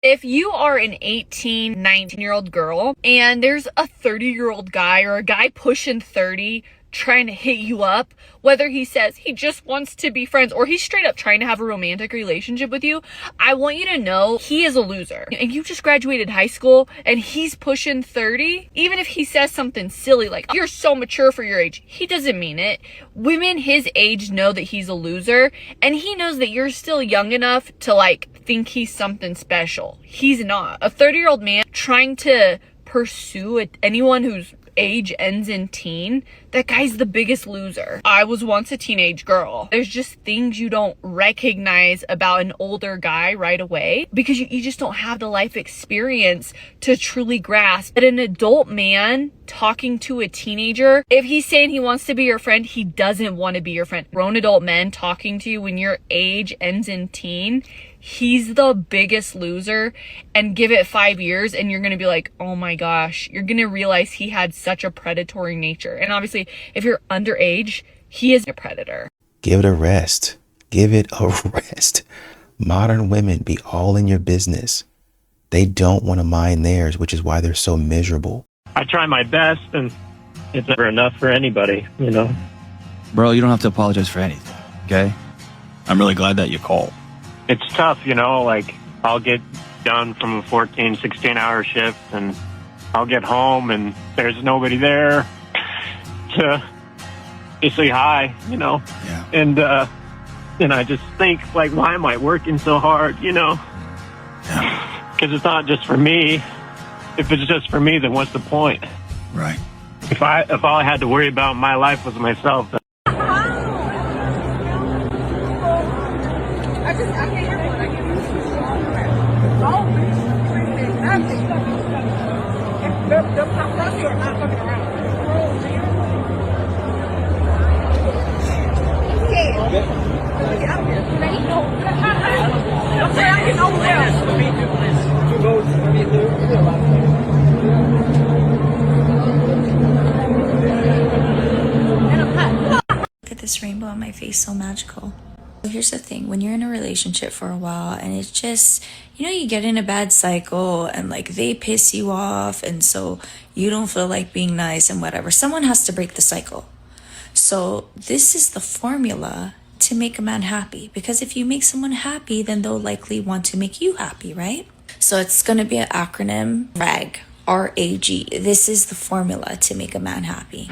If you are an 18, 19-year-old girl and there's a 30-year-old guy or a guy pushing 30 trying to hit you up, whether he says he just wants to be friends or he's straight up trying to have a romantic relationship with you, I want you to know he is a loser. And you just graduated high school and he's pushing 30, even if he says something silly like, you're so mature for your age, he doesn't mean it. Women his age know that he's a loser, and he knows that you're still young enough to think he's something special. He's not. A 30-year-old man trying to pursue anyone whose age ends in teen, that guy's the biggest loser. I was once a teenage girl. There's just things you don't recognize about an older guy right away because you just don't have the life experience to truly grasp that an adult man talking to a teenager, if he's saying he wants to be your friend, he doesn't want to be your friend. Grown adult men talking to you when your age ends in teen, he's the biggest loser. And give it 5 years and you're going to be like, oh my gosh, you're going to realize he had such a predatory nature. And obviously, if you're underage, he is a predator. Give it a rest. Give it a rest. Modern women be all in your business. They don't want to mind theirs, which is why they're so miserable. I try my best, and it's never enough for anybody, you know? Bro, you don't have to apologize for anything, okay? I'm really glad that you called. It's tough, you know, I'll get done from a 14, 16-hour shift, and I'll get home, and there's nobody there to say hi, you know? Yeah. And I just think, why am I working so hard, you know? Yeah. Because it's not just for me. If it's just for me, then what's the point? Right. If all I had to worry about in my life was myself, then Look at this rainbow on my face, so magical. Here's the thing, when you're in a relationship for a while and it's just, you get in a bad cycle and they piss you off and so you don't feel like being nice and whatever, someone has to break the cycle. So this is the formula to make a man happy, because if you make someone happy, then they'll likely want to make you happy, right? So it's going to be an acronym, RAG, R-A-G. This is the formula to make a man happy.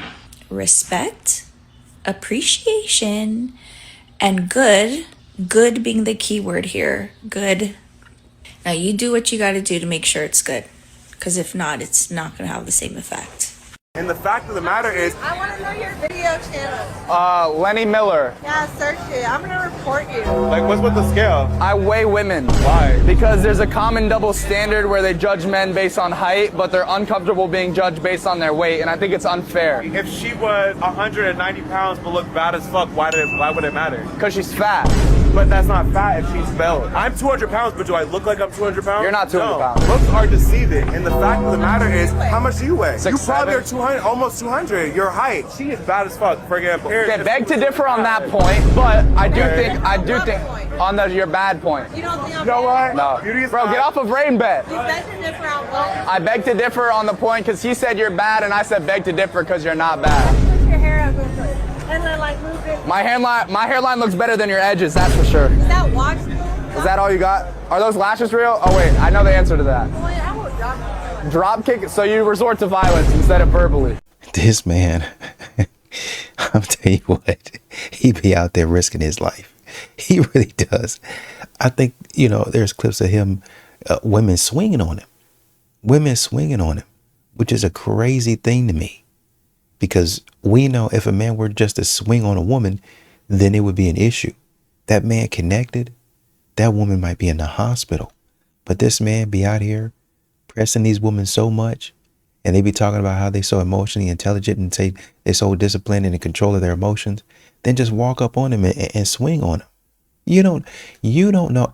Respect, appreciation, and good being the key word here, good. Now you do what you got to do to make sure it's good, because if not, it's not going to have the same effect. And the fact of the matter is, I want to know your video channel. Lenny Miller. Yeah, search it. I'm going to report you. What's with the scale? I weigh women. Why? Because there's a common double standard where they judge men based on height, but they're uncomfortable being judged based on their weight, and I think it's unfair. If she was 190 pounds but looked bad as fuck, why would it matter? Because she's fat. But that's not fat if she's built. I'm 200 pounds, but do I look like I'm 200 pounds? You're not 200 no. pounds. Looks are deceiving, and the fact of the matter is, how much do you weigh? 6'7". You probably are 200, almost 200. Your height. She is bad as fuck, for example. Okay, beg to differ on that point, but I do think on your bad point. You don't think I'm You know what? No. Beauty is Bro, fine. get off of rain bet. You beg to differ on what? I beg to differ on the point because he said you're bad, and I said beg to differ because you're not bad. Put your hair up real quick. And then move it. My hairline looks better than your edges, that's for sure. Is that watch? Is that all you got? Are those lashes real? Oh wait, I know the answer to that. Well, I will drop it. Drop kick, so you resort to violence instead of verbally. This man, I'm telling you what, he be out there risking his life. He really does. I think, there's clips of him, women swinging on him. Women swinging on him, which is a crazy thing to me. Because we know if a man were just to swing on a woman, then it would be an issue. That man connected, that woman might be in the hospital. But this man be out here pressing these women so much, and they be talking about how they so emotionally intelligent and say they're so disciplined and in control of their emotions, then just walk up on them and swing on them. You don't know.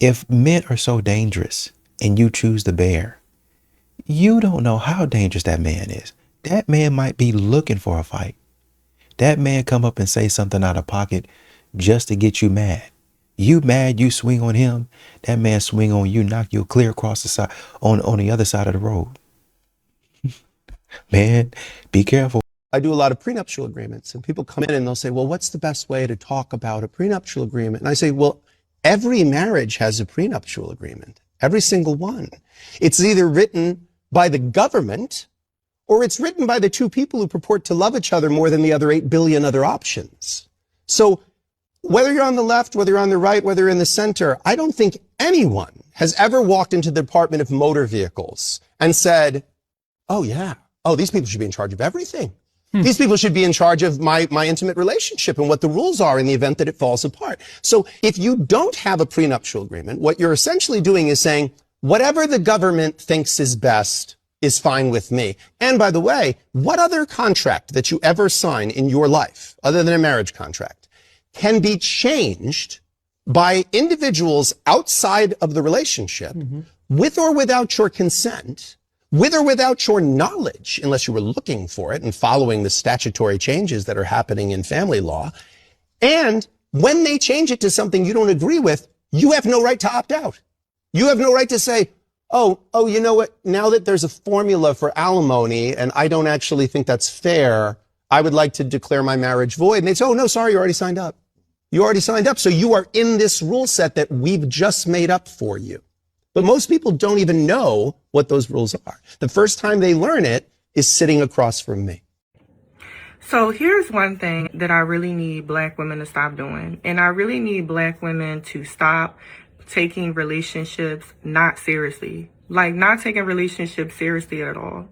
If men are so dangerous and you choose the bear, you don't know how dangerous that man is. That man might be looking for a fight. That man come up and say something out of pocket just to get you mad. You mad, you swing on him, that man swing on you, knock you clear across the side, on the other side of the road. Man, be careful. I do a lot of prenuptial agreements, and people come in and they'll say, well, what's the best way to talk about a prenuptial agreement? And I say, well, every marriage has a prenuptial agreement, every single one. It's either written by the government or it's written by the two people who purport to love each other more than the other 8 billion other options. So whether you're on the left, whether you're on the right, whether you're in the center, I don't think anyone has ever walked into the Department of Motor Vehicles and said, oh yeah, oh, these people should be in charge of everything. These people should be in charge of my intimate relationship and what the rules are in the event that it falls apart. So if you don't have a prenuptial agreement, what you're essentially doing is saying, whatever the government thinks is best is fine with me. And by the way, what other contract that you ever sign in your life, other than a marriage contract, can be changed by individuals outside of the relationship, with or without your consent, with or without your knowledge, unless you were looking for it and following the statutory changes that are happening in family law. And when they change it to something you don't agree with, you have no right to opt out. You have no right to say, oh, you know what? Now that there's a formula for alimony and I don't actually think that's fair, I would like to declare my marriage void. And they say, oh, no, sorry, you already signed up. You already signed up. So you are in this rule set that we've just made up for you. But most people don't even know what those rules are. The first time they learn it is sitting across from me. So here's one thing that I really need Black women to stop doing. And I really need Black women to stop taking relationships not seriously. Like, not taking relationships seriously at all.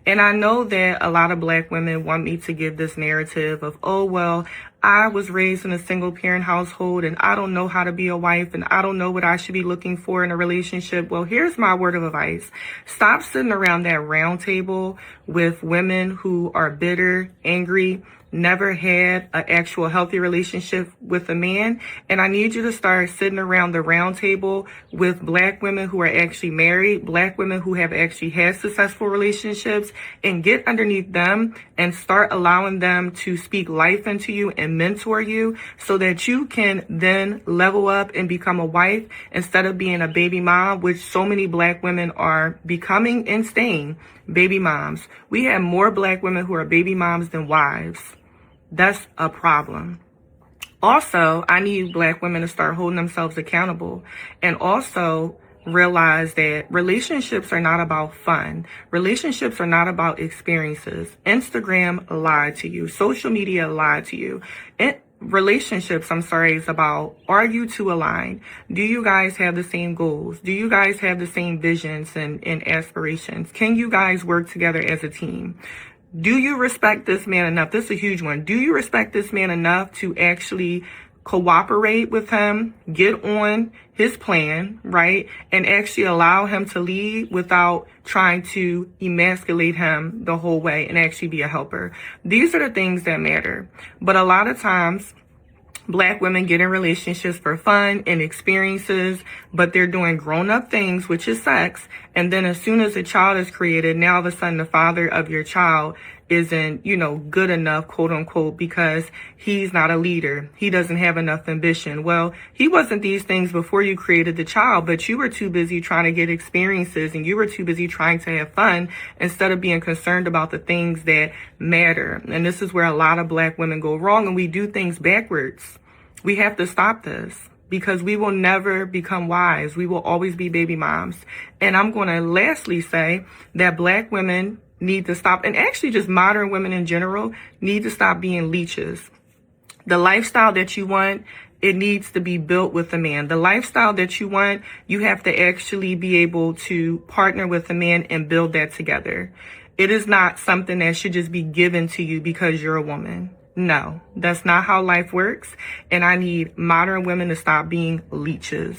And I know that a lot of Black women want me to give this narrative of, oh, well, I was raised in a single parent household and I don't know how to be a wife and I don't know what I should be looking for in a relationship. Well, here's my word of advice. Stop sitting around that round table with women who are bitter, angry, never had an actual healthy relationship with a man. And I need you to start sitting around the round table with Black women who are actually married, Black women who have actually had successful relationships, and get underneath them and start allowing them to speak life into you and mentor you so that you can then level up and become a wife instead of being a baby mom, which so many Black women are becoming and staying baby moms. We have more Black women who are baby moms than wives. That's a problem. Also, I need Black women to start holding themselves accountable and also realize that relationships are not about fun. Relationships are not about experiences. Instagram lied to you. Social media lied to you. Relationships, is about, are you two aligned? Do you guys have the same goals? Do you guys have the same visions and aspirations? Can you guys work together as a team? Do you respect this man enough? This is a huge one. Do you respect this man enough to actually cooperate with him, get on his plan, right? And actually allow him to lead without trying to emasculate him the whole way and actually be a helper. These are the things that matter. But a lot of times, Black women get in relationships for fun and experiences, but they're doing grown-up things, which is sex. And then as soon as a child is created, now all of a sudden the father of your child isn't, good enough, quote unquote, because he's not a leader. He doesn't have enough ambition. Well, he wasn't these things before you created the child, but you were too busy trying to get experiences and you were too busy trying to have fun instead of being concerned about the things that matter. And this is where a lot of Black women go wrong and we do things backwards. We have to stop this because we will never become wise. We will always be baby moms. And I'm going to lastly say that Black women need to stop, and actually just modern women in general need to stop being leeches. The lifestyle that you want, it needs to be built with a man. The lifestyle that you want, you have to actually be able to partner with a man and build that together. It is not something that should just be given to you because you're a woman. No, that's not how life works. And I need modern women to stop being leeches.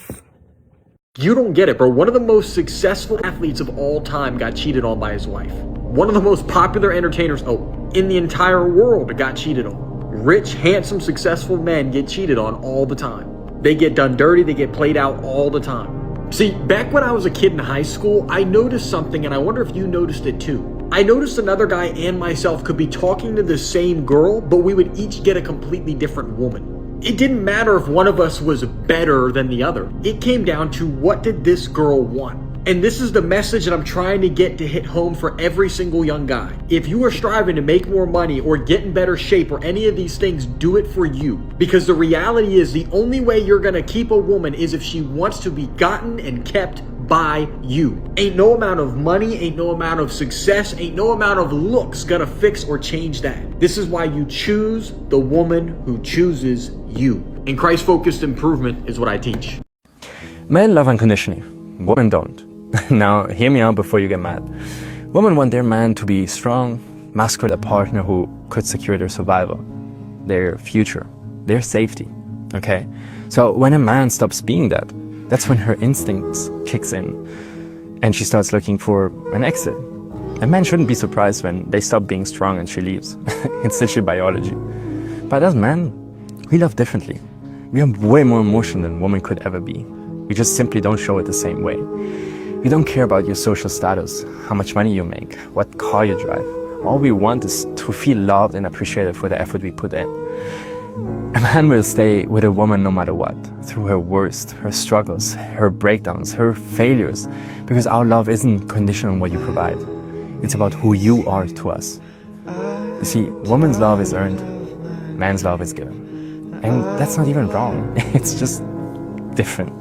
You don't get it, bro. One of the most successful athletes of all time got cheated on by his wife. One of the most popular entertainers, in the entire world got cheated on. Rich, handsome, successful men get cheated on all the time. They get done dirty, they get played out all the time. See, back when I was a kid in high school, I noticed something, and I wonder if you noticed it too. I noticed another guy and myself could be talking to the same girl, but we would each get a completely different woman. It didn't matter if one of us was better than the other. It came down to, what did this girl want? And this is the message that I'm trying to get to hit home for every single young guy. If you are striving to make more money or get in better shape or any of these things, do it for you. Because the reality is, the only way you're gonna keep a woman is if she wants to be gotten and kept by you. Ain't no amount of money, ain't no amount of success, ain't no amount of looks gonna fix or change that. This is why you choose the woman who chooses you. And Christ-focused improvement is what I teach. Men love unconditionally, women don't. Now, hear me out before you get mad. Women want their man to be strong, masculine, a partner who could secure their survival, their future, their safety, okay? So when a man stops being that, that's when her instincts kicks in and she starts looking for an exit. A man shouldn't be surprised when they stop being strong and she leaves. It's literally biology. But as men, we love differently. We are way more emotional than women could ever be. We just simply don't show it the same way. We don't care about your social status, how much money you make, what car you drive. All we want is to feel loved and appreciated for the effort we put in. A man will stay with a woman no matter what, through her worst, her struggles, her breakdowns, her failures, because our love isn't conditional on what you provide. It's about who you are to us. You see, woman's love is earned, man's love is given. And that's not even wrong, it's just different.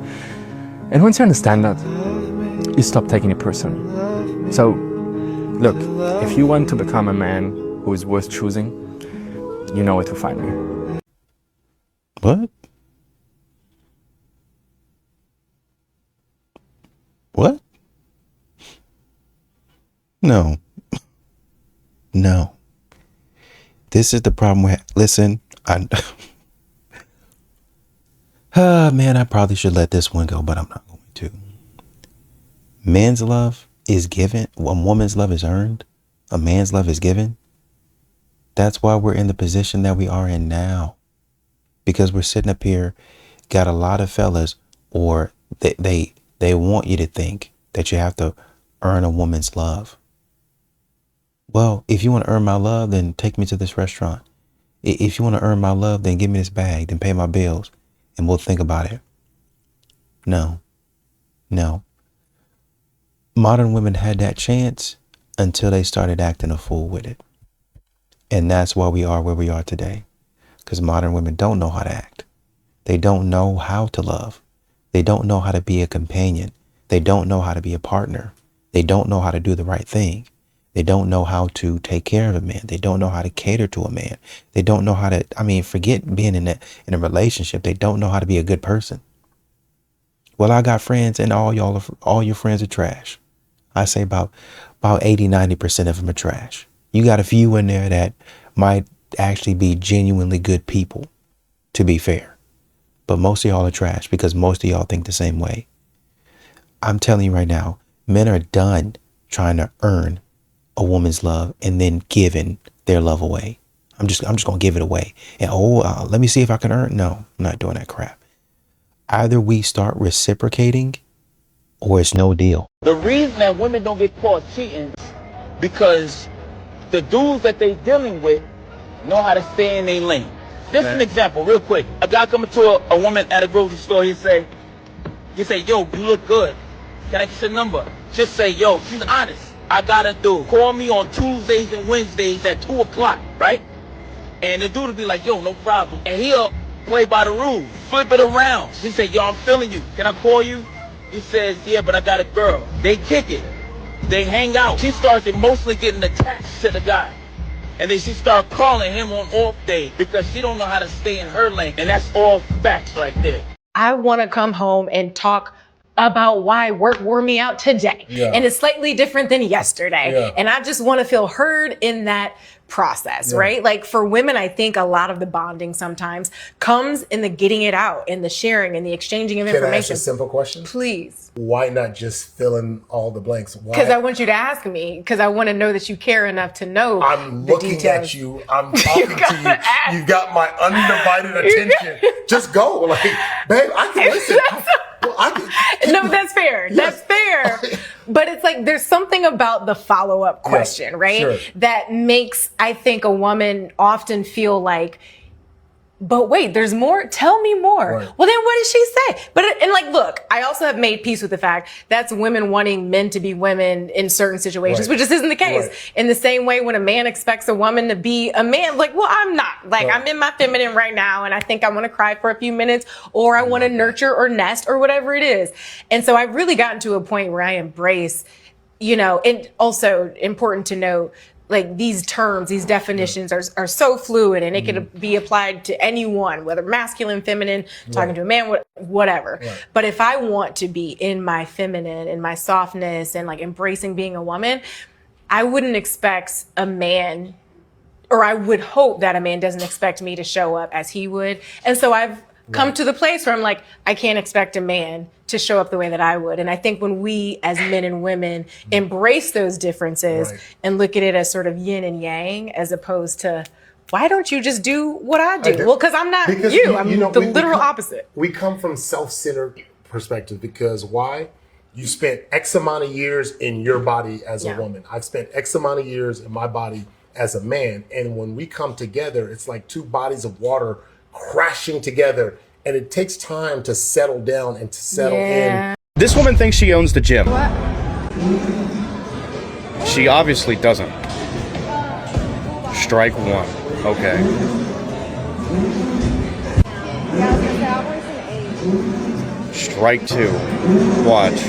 And once you understand that, you stop taking it personally. So, look, if you want to become a man who is worth choosing, you know where to find me. What? What? No. No. This is the problem with, listen, man, I probably should let this one go, but I'm not going to. Men's love is given. A woman's love is earned. A man's love is given. That's why we're in the position that we are in now. Because we're sitting up here, got a lot of fellas, or they want you to think that you have to earn a woman's love. Well, if you want to earn my love, then take me to this restaurant. If you want to earn my love, then give me this bag, then pay my bills, and we'll think about it. No. No. Modern women had that chance until they started acting a fool with it. And that's why we are where we are today. Because modern women don't know how to act. They don't know how to love. They don't know how to be a companion. They don't know how to be a partner. They don't know how to do the right thing. They don't know how to take care of a man. They don't know how to cater to a man. They don't know how to, forget being in a relationship. They don't know how to be a good person. Well, I got friends and all your friends are trash. I say about 80, 90% of them are trash. You got a few in there that might actually be genuinely good people, to be fair. But most of y'all are trash because most of y'all think the same way. I'm telling you right now, men are done trying to earn a woman's love and then giving their love away. I'm just going to give it away. And let me see if I can earn. No, I'm not doing that crap. Either we start reciprocating or it's no deal. The reason that women don't get caught cheating because the dudes that they dealing with know how to stay in their lane. Just an example, real quick. A guy coming to a woman at a grocery store, he say, yo, you look good. Can I get your number? Just say, yo, she's honest. I got a dude. Call me on Tuesdays and Wednesdays at 2 o'clock, right? And the dude will be like, yo, no problem. And he'll play by the rules, flip it around. He say, yo, I'm feeling you. Can I call you? He says, yeah, but I got a girl. They kick it. They hang out. She starts emotionally getting attached to the guy. And then she starts calling him on off day because she don't know how to stay in her lane. And that's all facts right there. I want to come home and talk about why work wore me out today. Yeah. And it's slightly different than yesterday. Yeah. And I just want to feel heard in that process, right? Like for women, I think a lot of the bonding sometimes comes in the getting it out, in the sharing, and the exchanging of information. Can I ask a simple question? Please. Why not just fill in all the blanks? Because I want you to ask me, because I want to know that you care enough to know. I'm looking at you. I'm talking to you. You got my undivided attention. Just go. Like, babe, I can listen. No, that's fair. That's fair. But it's like there's something about the follow-up question, right? Sure. That makes, I think, a woman often feel like but wait, there's more. Tell me more. Right. Well, then what did she say? But, and like, look, I also have made peace with the fact that's women wanting men to be women in certain situations, Right. which just isn't the case. Right. In the same way, when a man expects a woman to be a man, like, well, I'm not. Like, Right. I'm in my feminine right now, and I think I want to cry for a few minutes, or I want to nurture or nest or whatever it is. And so I've really gotten to a point where I embrace, you know, and also important to note, like these terms, these definitions are so fluid, and it can be applied to anyone, whether masculine, feminine, talking to a man, whatever. Right. But if I want to be in my feminine, in my softness, and like embracing being a woman, I wouldn't expect a man, or I would hope that a man doesn't expect me to show up as he would. And so I've come to the place where I'm like, I can't expect a man to show up the way that I would. And I think when we as men and women embrace those differences Right. and look at it as sort of yin and yang, as opposed to, why don't you just do what I do? I do. Well, because I'm not Because you. I'm know, the we literal come- opposite. We come from self-centered perspective because why? You spent X amount of years in your body as a woman. I've spent X amount of years in my body as a man. And when we come together, it's like two bodies of water crashing together. And it takes time to settle down and to settle in. This woman thinks she owns the gym. She obviously doesn't. Strike one. Okay. Strike two. Watch.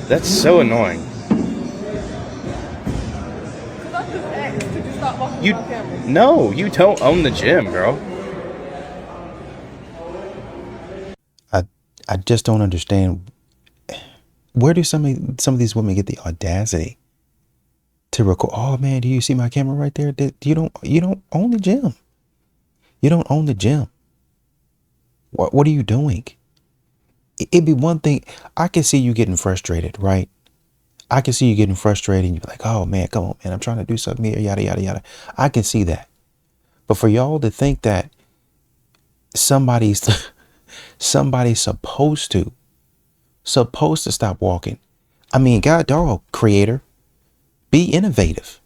That's so annoying. No, you don't own the gym, girl. I just don't understand, where do some of these women get the audacity to record? Oh man, do you see my camera right there? You don't own the gym. You don't own the gym. What are you doing? It'd be one thing. I can see you getting frustrated, right? I can see you getting frustrated and you're like, oh man, come on, man, I'm trying to do something here, yada, yada, yada. I can see that. But for y'all to think that somebody's supposed to stop walking. I mean, God dog, creator, be innovative.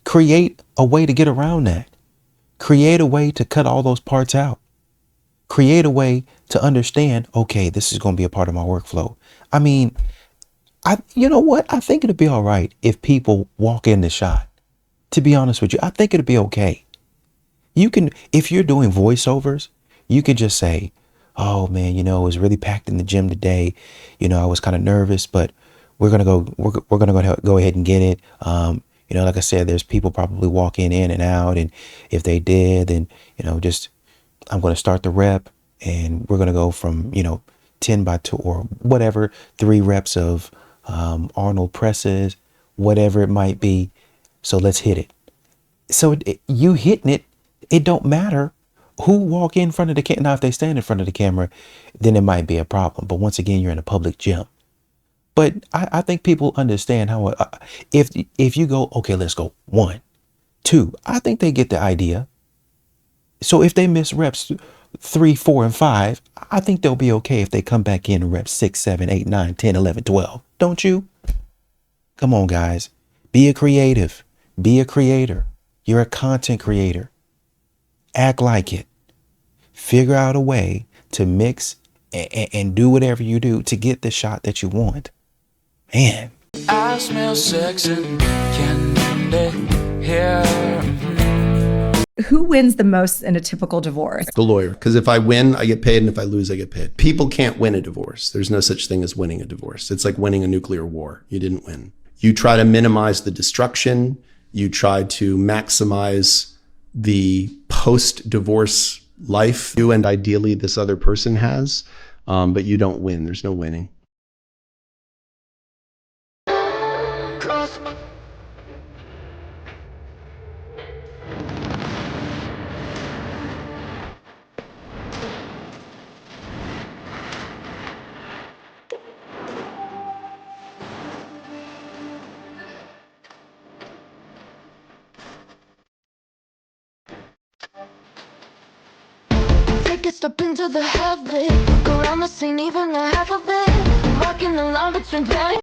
Create a way to get around that. Create a way to cut all those parts out. Create a way to understand, okay, this is going to be a part of my workflow. I mean, you know what? I think it'd be all right if people walk in the shot. To be honest with you, I think it'd be okay. You can, if you're doing voiceovers, you could just say, oh man, it was really packed in the gym today. I was kind of nervous, but we're going to go ahead and get it. Like I said, there's people probably walking in and out. And if they did, then, I'm going to start the rep and we're going to go from, 10 by 2 or whatever, 3 reps of Arnold presses, whatever it might be. So let's hit it. So you hitting it, it don't matter who walk in front of the camera. Now, if they stand in front of the camera, then it might be a problem. But once again, you're in a public gym. But I think people understand how, if you go, okay, let's go 1, 2, I think they get the idea. So if they miss reps 3, 4, and 5, I think they'll be okay if they come back in reps 6, 7, 8, 9, 10, 11, 12. Don't you? Come on, guys. Be a creative. Be a creator. You're a content creator. Act like it. Figure out a way to mix and do whatever you do to get the shot that you want. Man. I smell sex and candy here. Who wins the most in a typical divorce? The lawyer. Because if I win, I get paid, and if I lose, I get paid. People can't win a divorce. There's no such thing as winning a divorce. It's like winning a nuclear war. You didn't win. You try to minimize the destruction. You try to maximize the post-divorce life you and ideally this other person has, but you don't win. There's no winning. Take a step into the heavy. Look around the scene, even a half of it. Walking the line between pain.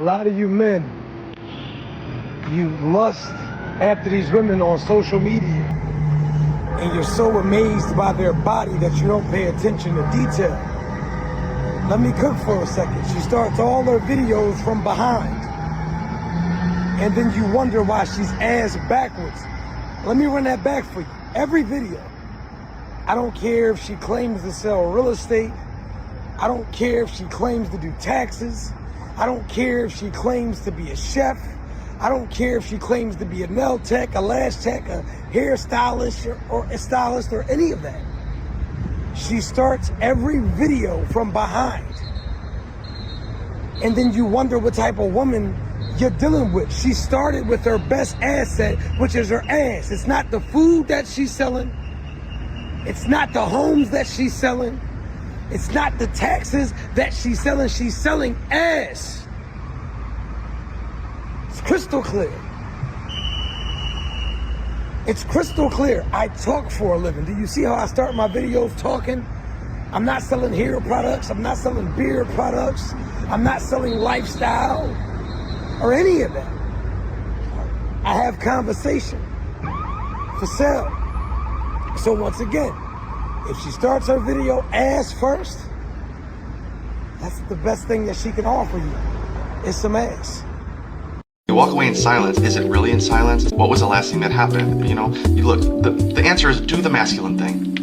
lot of you men, you lust after these women on social media, and you're so amazed by their body that you don't pay attention to detail. Let me cook for a second. She starts all her videos from behind, and then you wonder why she's ass backwards. Let me run that back for you. Every video. I don't care if she claims to sell real estate. I don't care if she claims to do taxes. I don't care if she claims to be a chef. I don't care if she claims to be a nail tech, a lash tech, a hairstylist, or a stylist, or any of that. She starts every video from behind. And then you wonder what type of woman you're dealing with. She started with her best asset, which is her ass. It's not the food that she's selling. It's not the homes that she's selling. It's not the taxes that she's selling. She's selling ass. It's crystal clear. It's crystal clear. I talk for a living. Do you see how I start my videos talking? I'm not selling hair products. I'm not selling beard products. I'm not selling lifestyle or any of that. I have conversation for sale. So once again, if she starts her video ass first, that's the best thing that she can offer you, is some ass. You walk away in silence. Is it really in silence? What was the last thing that happened? You know, you look, the answer is do the masculine thing.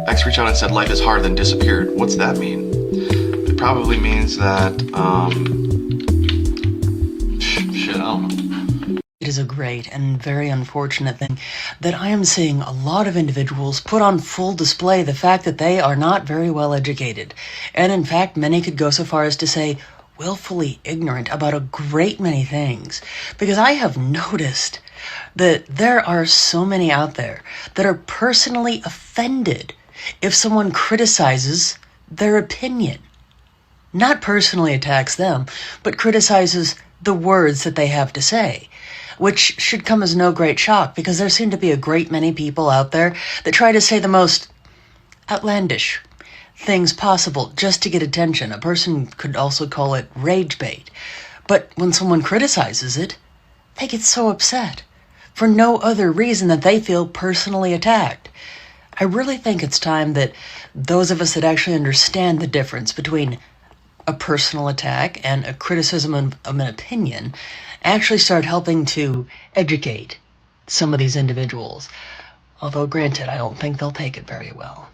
X reached out and said life is hard, then disappeared. What's that mean? It probably means that, shit, I don't know. It is a great and very unfortunate thing that I am seeing a lot of individuals put on full display the fact that they are not very well educated. And in fact, many could go so far as to say willfully ignorant about a great many things. Because I have noticed that there are so many out there that are personally offended if someone criticizes their opinion. Not personally attacks them, but criticizes the words that they have to say. Which should come as no great shock, because there seem to be a great many people out there that try to say the most outlandish things possible just to get attention. A person could also call it rage bait. But when someone criticizes it, they get so upset for no other reason that they feel personally attacked. I really think it's time that those of us that actually understand the difference between a personal attack and a criticism of an opinion actually start helping to educate some of these individuals. Although granted, I don't think they'll take it very well.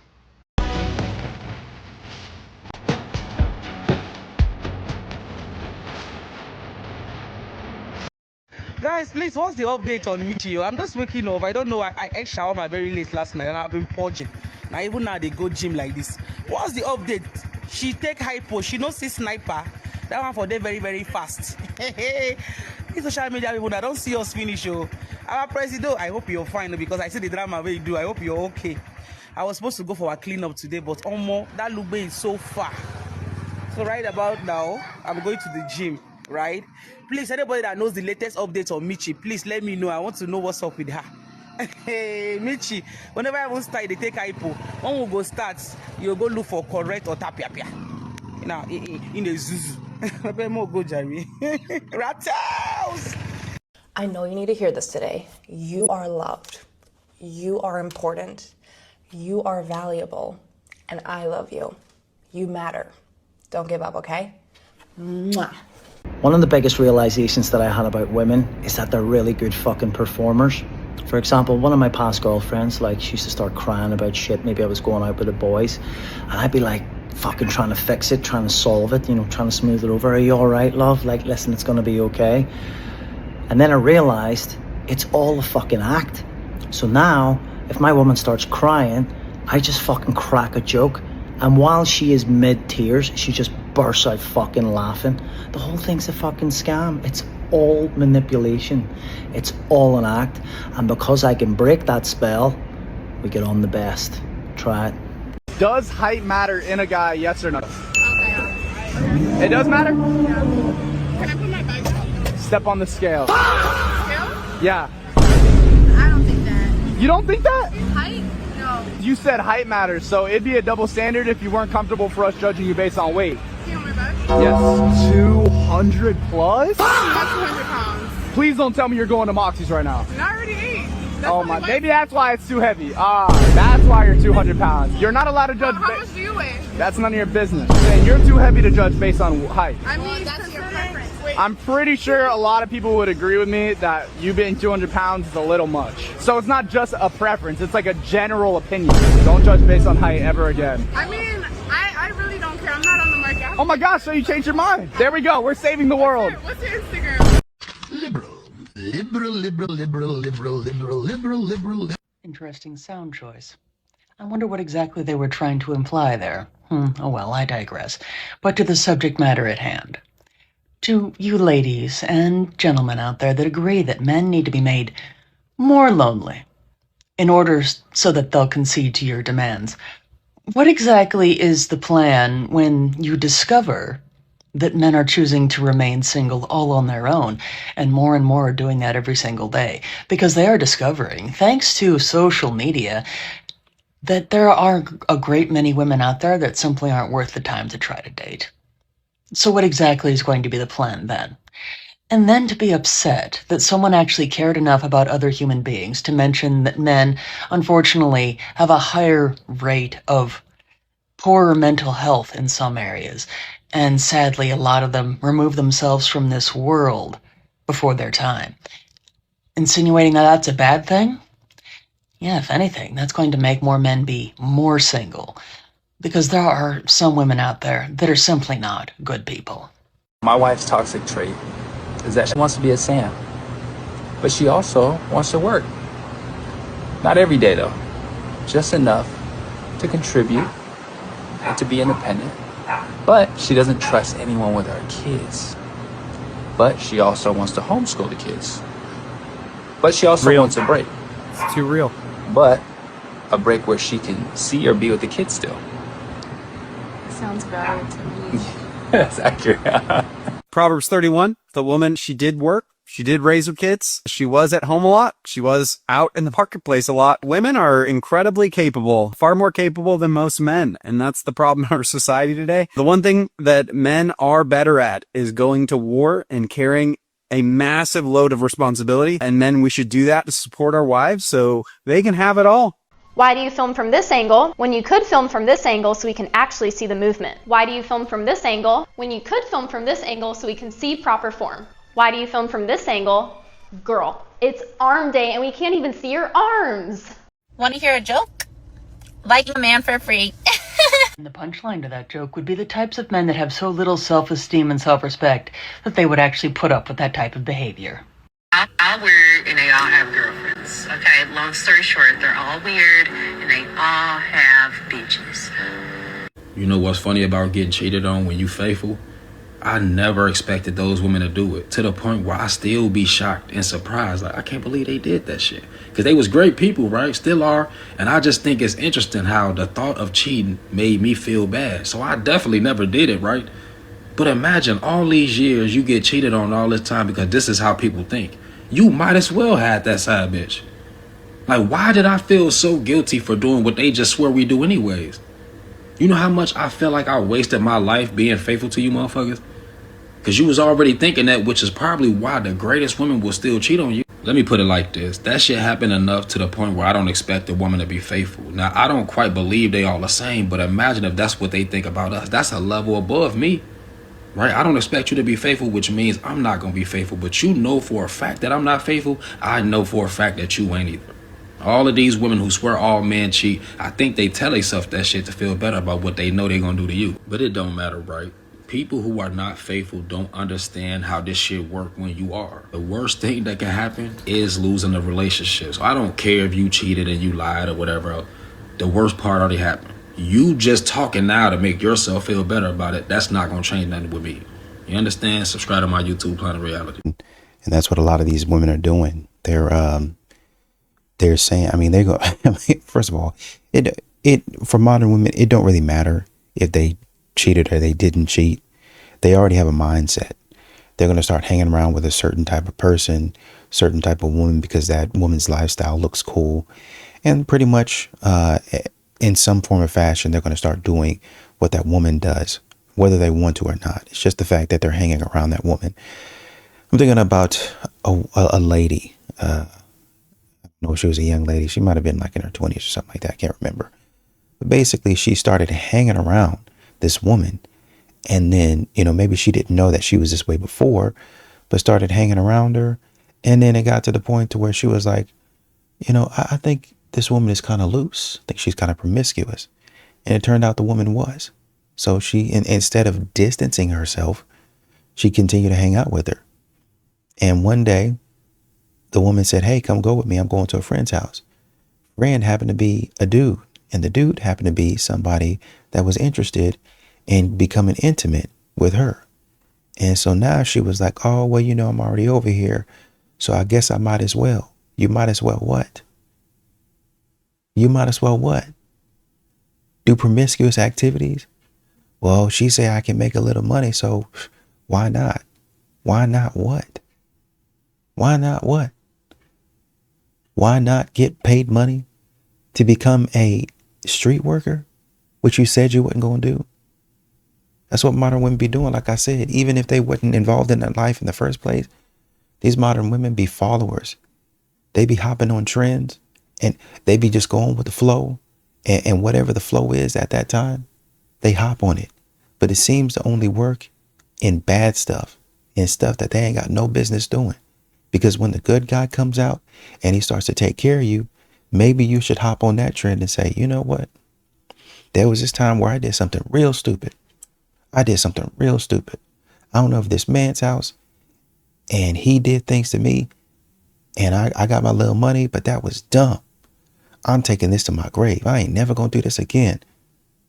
Guys, please, what's the update on Michio? I'm just waking up. I don't know. I ate shower very late last night and I've been purging. Now even now they go gym like this. What's the update? She take hypo. She no see sniper. That one for them very, very fast. These social media people that don't see us finish. Oh, our president, I hope you're fine because I see the drama where you do. I hope you're okay. I was supposed to go for a cleanup today, but that Lube is so far. So right about now, I'm going to the gym. Right? Please, anybody that knows the latest updates on Michi, please let me know. I want to know what's up with her. Hey, Michi, whenever I want to start, they take hypo. When we go start, you go look for correct or tapiapia. Now, in the zuzu. Go, Jerry. Rattles! I know you need to hear this today. You are loved. You are important. You are valuable. And I love you. You matter. Don't give up, okay? Mwah. One of the biggest realizations that I had about women is that they're really good fucking performers. For example, one of my past girlfriends, like, she used to start crying about shit. Maybe I was going out with the boys, and I'd be like, fucking trying to fix it, trying to solve it, you know, trying to smooth it over. Are you all right, love? Like, listen, it's gonna be okay. And then I realized it's all a fucking act. So now, if my woman starts crying, I just fucking crack a joke. And while she is mid-tears, she just bursts out fucking laughing. The whole thing's a fucking scam. It's all manipulation. It's all an act. And because I can break that spell, we get on the best. Try it. Does height matter in a guy, yes or no? Okay. It does matter? Yeah. Can I put my bags up? Step on the scale. Scale? Yeah. I don't think that. You don't think that? Height? No. You said height matters, so it'd be a double standard if you weren't comfortable for us judging you based on weight. walking on my back? Yes. 200 plus? About 200 pounds. Please don't tell me you're going to Moxie's right now. And I already ate. That's Oh only my, like- maybe that's why it's too heavy. That's why you're 200 pounds. You're not allowed to judge. How much do you weigh? That's none of your business. And you're too heavy to judge based on height. I mean, that's your preference. Wait. I'm pretty sure a lot of people would agree with me that you being 200 pounds is a little much. So it's not just a preference, it's like a general opinion. Don't judge based on height ever again. I mean, I really don't care. I'm not on the market. Oh my gosh, so you changed your mind. There we go, we're saving the world. What's your Instagram? Interesting sound choice. I wonder what exactly they were trying to imply there. Oh well, I digress. But to the subject matter at hand. To you ladies and gentlemen out there that agree that men need to be made more lonely in order so that they'll concede to your demands, what exactly is the plan when you discover that men are choosing to remain single all on their own, and more are doing that every single day? Because they are discovering, thanks to social media, that there are a great many women out there that simply aren't worth the time to try to date. So what exactly is going to be the plan then? And then to be upset that someone actually cared enough about other human beings to mention that men, unfortunately, have a higher rate of poorer mental health in some areas. And sadly, a lot of them remove themselves from this world before their time. Insinuating that that's a bad thing? Yeah, if anything, that's going to make more men be more single. Because there are some women out there that are simply not good people. My wife's toxic trait is that she wants to be a Sam, but she also wants to work. Not every day though, just enough to contribute and to be independent. But she doesn't trust anyone with her kids. But she also wants to homeschool the kids. But she also wants a break. It's too real. But a break where she can see or be with the kids still. Sounds valid to me. That's accurate. Proverbs 31, the woman, she did work. She did raise her kids. She was at home a lot. She was out in the marketplace a lot. Women are incredibly capable, far more capable than most men. And that's the problem in our society today. The one thing that men are better at is going to war and carrying a massive load of responsibility. And men, we should do that to support our wives so they can have it all. Why do you film from this angle when you could film from this angle so we can actually see the movement? Why do you film from this angle when you could film from this angle so we can see proper form? Why do you film from this angle? Girl, it's arm day and we can't even see your arms. Want to hear a joke? Like a man for free. And the punchline to that joke would be the types of men that have so little self-esteem and self-respect that they would actually put up with that type of behavior. All weird and they all have girlfriends. Okay, long story short, they're all weird and they all have bitches. You know what's funny about getting cheated on when you faithful? I never expected those women to do it, to the point where I still be shocked and surprised. Like, I can't believe they did that shit. Because they was great people, right? Still are. And I just think it's interesting how the thought of cheating made me feel bad. So I definitely never did it, right? But imagine all these years you get cheated on all this time because this is how people think. You might as well have that side bitch. Like, why did I feel so guilty for doing what they just swear we do anyways? You know how much I feel like I wasted my life being faithful to you motherfuckers? Because you was already thinking that, which is probably why the greatest women will still cheat on you. Let me put it like this. That shit happened enough to the point where I don't expect a woman to be faithful. Now, I don't quite believe they all the same, but imagine if that's what they think about us. That's a level above me, right? I don't expect you to be faithful, which means I'm not going to be faithful. But you know for a fact that I'm not faithful. I know for a fact that you ain't either. All of these women who swear all men cheat, I think they tell themselves that shit to feel better about what they know they're going to do to you. But it don't matter, right? People who are not faithful don't understand how this shit work when you are. The worst thing that can happen is losing a relationship. So I don't care if you cheated and you lied or whatever else. The worst part already happened. You just talking now to make yourself feel better about it, that's not going to change nothing with me. You understand? Subscribe to my YouTube, Planet Reality. And that's what a lot of these women are doing. They're saying, I mean, they go, I mean, first of all, it for modern women, it don't really matter if they cheated or they didn't cheat. They already have a mindset. They're going to start hanging around with a certain type of person, certain type of woman, because that woman's lifestyle looks cool. And pretty much in some form or fashion, they're going to start doing what that woman does. whether they want to or not. It's just the fact that they're hanging around that woman. I'm thinking about a lady. I don't know if she was a young lady. She might have been like in her 20s or something like that. I can't remember. But basically, she started hanging around this woman. And then, maybe she didn't know that she was this way before, but started hanging around her. And then it got to the point to where she was like, I think this woman is kind of loose. I think she's kind of promiscuous. And it turned out the woman was. So she, instead of distancing herself, she continued to hang out with her. And one day, the woman said, hey, come go with me. I'm going to a friend's house. Friend happened to be a dude. And the dude happened to be somebody that was interested in becoming intimate with her. And so now she was like, oh, well, I'm already over here. So I guess I might as well. You might as well what? You might as well what? Do promiscuous activities? Well, she said I can make a little money, so why not? Why not what? Why not what? Why not get paid money to become a street worker, which you said you wasn't going to do? That's what modern women be doing. Like I said, even if they wasn't involved in that life in the first place, these modern women be followers. They be hopping on trends and they be just going with the flow, and whatever the flow is at that time, they hop on it. But it seems to only work in bad stuff, in stuff that they ain't got no business doing. Because when the good guy comes out and he starts to take care of you, maybe you should hop on that trend and say, you know what? There was this time where I did something real stupid. I did something real stupid. I don't know if this man's house, and he did things to me, and I got my little money, but that was dumb. I'm taking this to my grave. I ain't never gonna do this again.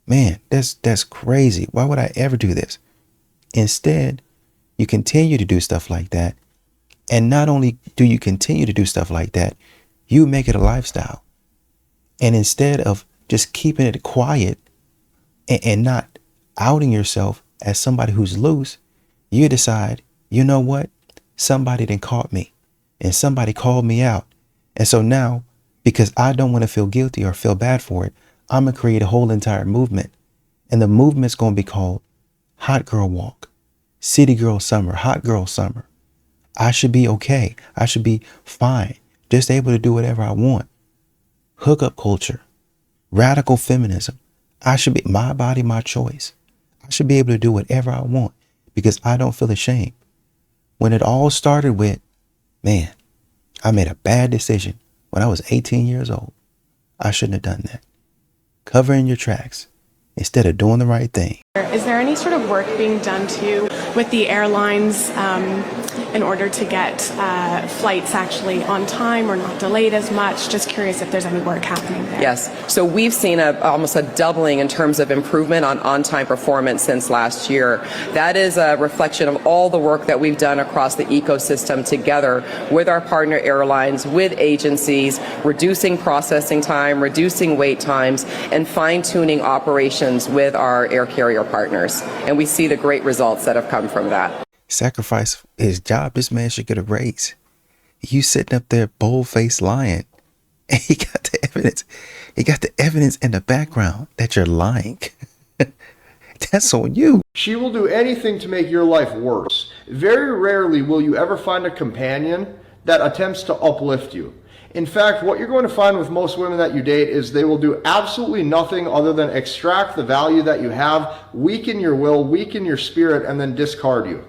Man, that's crazy. Why would I ever do this? Instead, you continue to do stuff like that. And not only do you continue to do stuff like that, you make it a lifestyle. And instead of just keeping it quiet and not outing yourself as somebody who's loose, you decide, you know what? Somebody done caught me and somebody called me out. And so now, because I don't want to feel guilty or feel bad for it, I'm going to create a whole entire movement. And the movement's going to be called Hot Girl Walk, City Girl Summer, Hot Girl Summer. I should be okay. I should be fine. Just able to do whatever I want. Hookup culture, radical feminism. I should be my body, my choice. I should be able to do whatever I want because I don't feel ashamed. When it all started with, man, I made a bad decision when I was 18 years old. I shouldn't have done that. Covering your tracks instead of doing the right thing. Is there any sort of work being done too with the airlines in order to get flights actually on time or not delayed as much? Just curious if there's any work happening there. Yes. So we've seen almost a doubling in terms of improvement on-time performance since last year. That is a reflection of all the work that we've done across the ecosystem together with our partner airlines, with agencies, reducing processing time, reducing wait times, and fine-tuning operations with our air carrier partners. And we see the great results that have come from that. Sacrifice his job. This man should get a raise. You sitting up there bold-faced lying, and he got the evidence. He got the evidence in the background that you're lying. That's on you. She will do anything to make your life worse. Very rarely will you ever find a companion that attempts to uplift you. In fact, what you're going to find with most women that you date is they will do absolutely nothing other than extract the value that you have, weaken your will, weaken your spirit, and then discard you.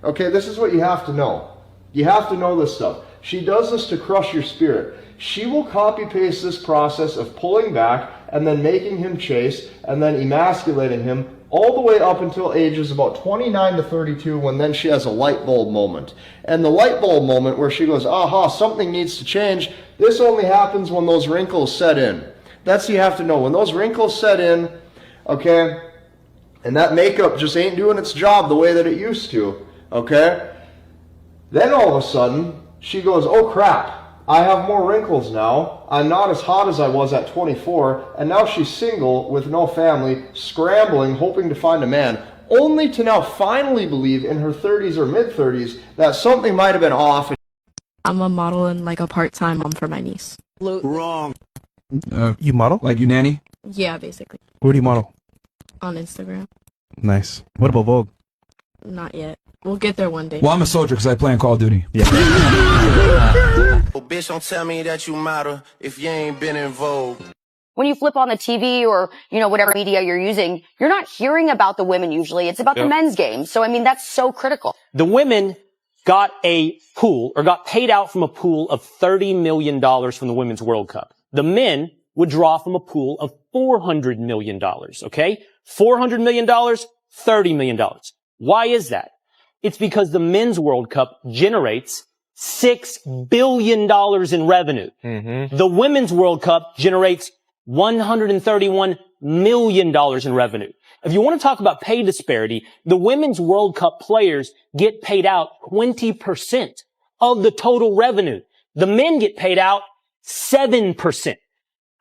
Okay, this is what you have to know. You have to know this stuff. She does this to crush your spirit. She will copy-paste this process of pulling back and then making him chase and then emasculating him all the way up until ages about 29 to 32, when then she has a light bulb moment. And the light bulb moment where she goes, aha, something needs to change, this only happens when those wrinkles set in. That's what you have to know. When those wrinkles set in, okay, and that makeup just ain't doing its job the way that it used to, okay, then all of a sudden, she goes, oh crap, I have more wrinkles now. I'm not as hot as I was at 24. And now she's single with no family, scrambling, hoping to find a man, only to now finally believe in her 30s or mid-30s that something might have been off. I'm a model and like a part-time mom for my niece. Wrong. You model? Like you nanny? Yeah, basically. Where do you model? On Instagram. Nice. What about Vogue? Not yet. We'll get there one day. Well, I'm a soldier because I play on Call of Duty. Yeah. Well, bitch, don't tell me that you matter if you ain't been in Vogue. When you flip on the TV or, whatever media you're using, you're not hearing about the women usually. It's about the men's game. So, that's so critical. The women got a pool or got paid out from a pool of $30 million from the Women's World Cup. The men would draw from a pool of $400 million, okay? $400 million, $30 million. Why is that? It's because the Men's World Cup generates $6 billion in revenue. Mm-hmm. The Women's World Cup generates $131 million in revenue. If you want to talk about pay disparity, the Women's World Cup players get paid out 20% of the total revenue. The men get paid out 7%.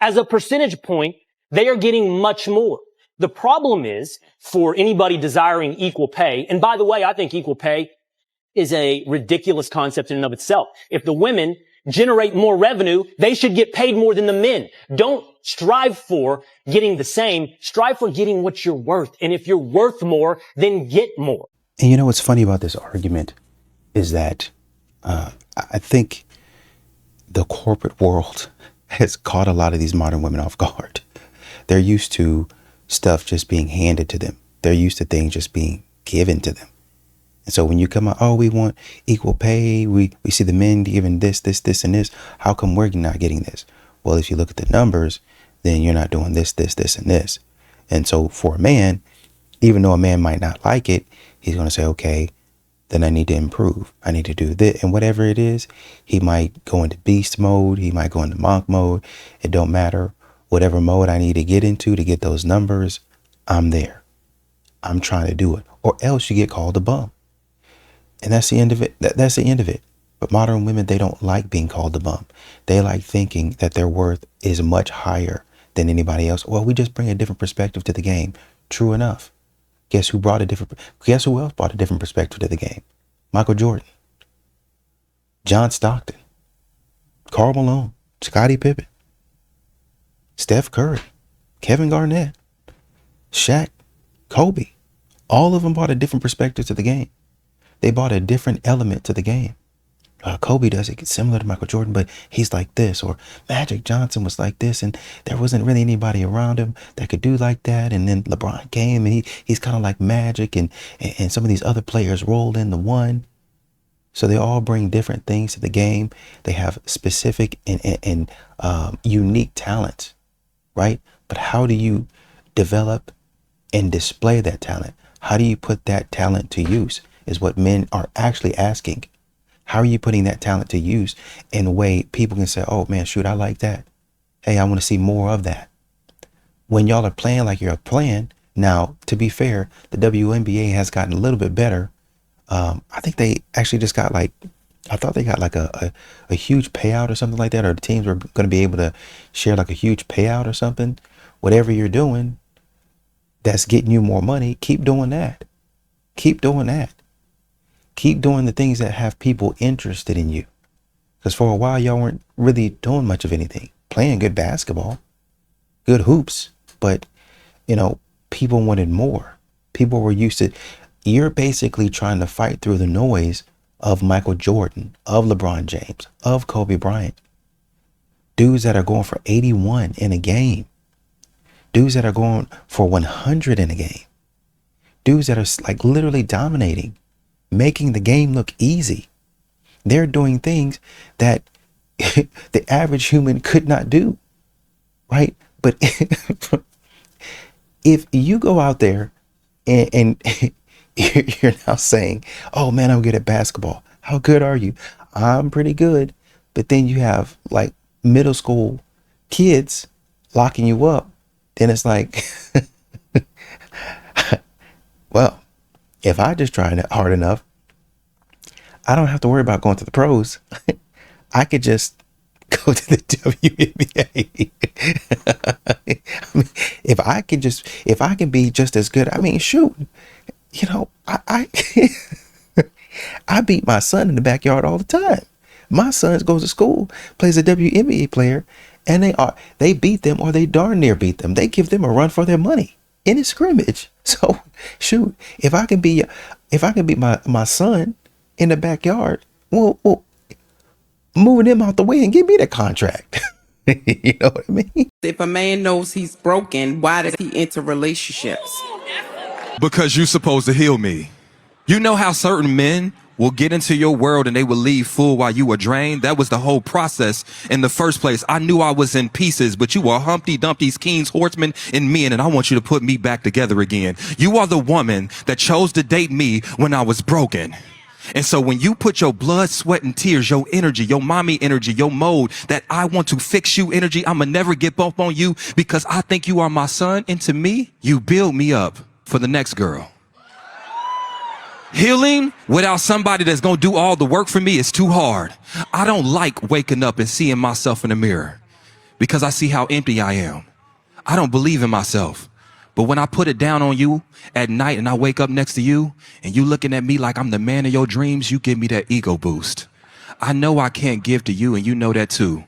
As a percentage point, they are getting much more. The problem is, for anybody desiring equal pay, and by the way, I think equal pay is a ridiculous concept in and of itself. If the women generate more revenue, they should get paid more than the men. Don't strive for getting the same. Strive for getting what you're worth. And if you're worth more, then get more. And you know what's funny about this argument is that I think the corporate world has caught a lot of these modern women off guard. They're used to stuff just being handed to them. They're used to things just being given to them. And so when you come out, oh, we want equal pay. We see the men given this, and this. How come we're not getting this? Well, if you look at the numbers, then you're not doing this, and this. And so for a man, even though a man might not like it, he's going to say, okay, then I need to improve. I need to do this. And whatever it is, he might go into beast mode. He might go into monk mode. It don't matter. Whatever mode I need to get into to get those numbers, I'm there. I'm trying to do it. Or else you get called a bum. And that's the end of it. That's the end of it. But modern women, they don't like being called a bum. They like thinking that their worth is much higher than anybody else. Well, we just bring a different perspective to the game. True enough. Guess who else brought a different perspective to the game? Michael Jordan, John Stockton, Karl Malone, Scottie Pippen, Steph Curry, Kevin Garnett, Shaq, Kobe. All of them brought a different perspective to the game. They brought a different element to the game. Kobe does it similar to Michael Jordan, but he's like this. Or Magic Johnson was like this, and there wasn't really anybody around him that could do like that. And then LeBron came, and he's kind of like Magic, and some of these other players rolled into one. So they all bring different things to the game. They have specific and unique talents, right? But how do you develop and display that talent? How do you put that talent to use is what men are actually asking. How are you putting that talent to use in a way people can say, oh man, shoot, I like that. Hey, I want to see more of that. When y'all are playing like you're playing, now, to be fair, the WNBA has gotten a little bit better. I think they actually just got I thought they got like a huge payout or something like that, or the teams were going to be able to share like a huge payout or something. Whatever you're doing that's getting you more money, keep doing that. Keep doing that. Keep doing the things that have people interested in you. Because for a while, y'all weren't really doing much of anything. Playing good basketball, good hoops. But, people wanted more. People were used to, you're basically trying to fight through the noise of Michael Jordan, of LeBron James, of Kobe Bryant. Dudes that are going for 81 in a game. Dudes that are going for 100 in a game. Dudes that are like literally dominating. Making the game look easy. They're doing things that the average human could not do, right? But if you go out there and you're now saying, oh man, I'm good at basketball. How good are you? I'm pretty good. But then you have like middle school kids locking you up. Then it's like, well, if I just try hard enough, I don't have to worry about going to the pros. I could just go to the WNBA. I mean, if I can be just as good, I mean, shoot, I beat my son in the backyard all the time. My son goes to school, plays a WNBA player, and they beat them, or they darn near beat them. They give them a run for their money. in a scrimmage. So shoot, if I can be my son in the backyard, well, moving him out the way and give me the contract. You know what I mean? If a man knows he's broken, why does he enter relationships? Because you're supposed to heal me. You know how certain men will get into your world and they will leave full while you were drained? That was the whole process in the first place. I knew I was in pieces, but you were Humpty Dumpty's King's horseman and men, and I want you to put me back together again. You are the woman that chose to date me when I was broken. And so when you put your blood, sweat, and tears, your energy, your mommy energy, your mode, that I want to fix you energy, I'ma never give up on you because I think you are my son. And to me, you build me up for the next girl. Healing without somebody that's gonna do all the work for me is too hard. I don't like waking up and seeing myself in the mirror because I see how empty I am. I don't believe in myself. But when I put it down on you at night and I wake up next to you and you looking at me like I'm the man of your dreams, you give me that ego boost. I know I can't give to you and you know that too.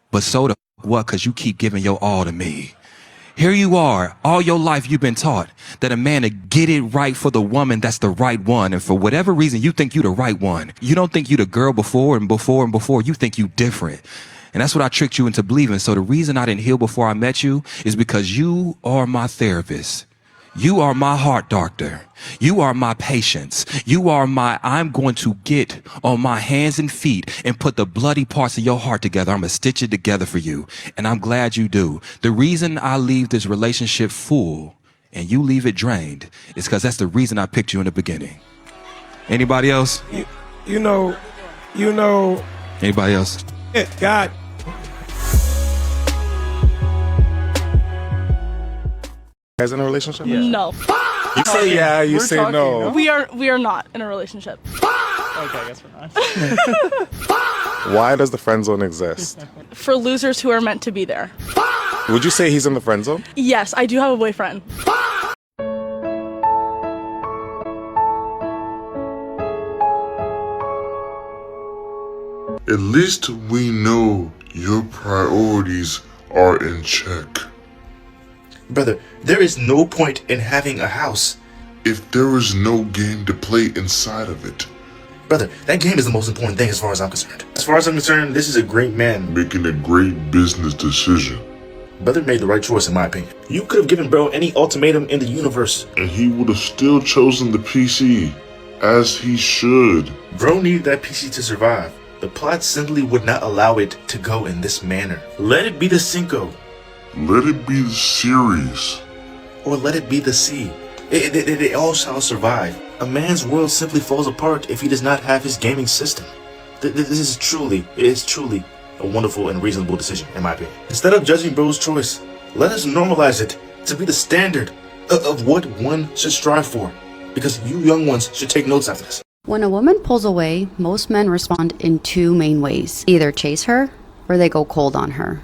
But so the what? Because you keep giving your all to me. Here you are, all your life you've been taught that a man to get it right for the woman that's the right one. And for whatever reason, you think you the right one. You don't think you the girl before and before and before. You think you different. And that's what I tricked you into believing. So the reason I didn't heal before I met you is because you are my therapist. You are my heart doctor. You are my patience. You are my, I'm going to get on my hands and feet and put the bloody parts of your heart together. I'm going to stitch it together for you. And I'm glad you do. The reason I leave this relationship full and you leave it drained is because that's the reason I picked you in the beginning. Anybody else? You know. Anybody else? God. Guys in a relationship? No. You say yeah, you say no. We are not in a relationship. Okay, I guess we're not. Why does the friend zone exist? For losers who are meant to be there. Would you say he's in the friend zone? Yes, I do have a boyfriend. At least we know your priorities are in check. Brother, there is no point in having a house if there is no game to play inside of it. Brother, that game is the most important thing as far as I'm concerned. As far as I'm concerned, this is a great man. Making a great business decision. Brother made the right choice in my opinion. You could have given bro any ultimatum in the universe. And he would have still chosen the PC. As he should. Bro needed that PC to survive. The plot simply would not allow it to go in this manner. Let it be the Cinco. Let it be the series. Or let it be the sea. It all shall survive. A man's world simply falls apart if he does not have his gaming system. This is truly a wonderful and reasonable decision, in my opinion. Instead of judging bro's choice, let us normalize it to be the standard of what one should strive for. Because you young ones should take notes after this. When a woman pulls away, most men respond in two main ways. Either chase her or they go cold on her.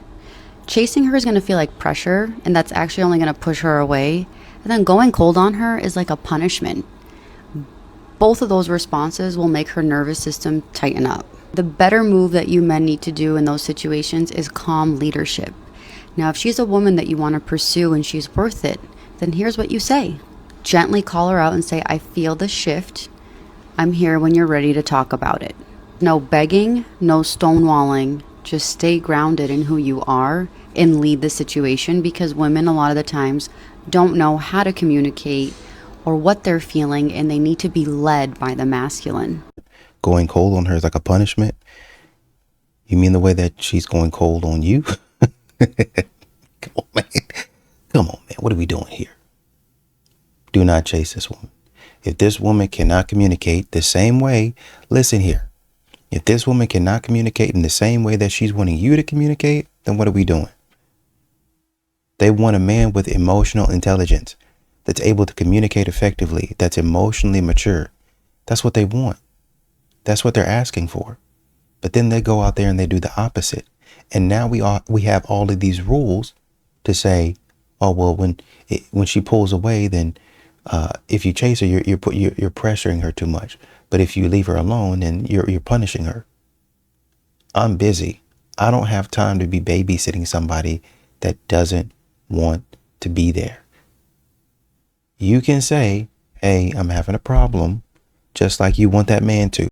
Chasing her is going to feel like pressure, and that's actually only going to push her away. And then going cold on her is like a punishment. Both of those responses will make her nervous system tighten up. The better move that you men need to do in those situations is calm leadership. Now, if she's a woman that you want to pursue and she's worth it, then here's what you say. Gently call her out and say, I feel the shift. I'm here when you're ready to talk about it. No begging, no stonewalling. Just stay grounded in who you are and lead the situation, because women a lot of the times don't know how to communicate or what they're feeling, and they need to be led by the masculine. Going cold on her is like a punishment? You mean the way that she's going cold on you? Come on, man. What are we doing here? Do not chase this woman. If this woman cannot communicate the same way, listen here. If this woman cannot communicate in the same way that she's wanting you to communicate, then what are we doing? They want a man with emotional intelligence that's able to communicate effectively, that's emotionally mature. That's what they want. That's what they're asking for. But then they go out there and they do the opposite. And now we have all of these rules to say, oh, well, when she pulls away, then if you chase her, you're pressuring her too much. But if you leave her alone, then you're punishing her. I'm busy. I don't have time to be babysitting somebody that doesn't want to be there. you can say, hey, I'm having a problem, just like you want that man to.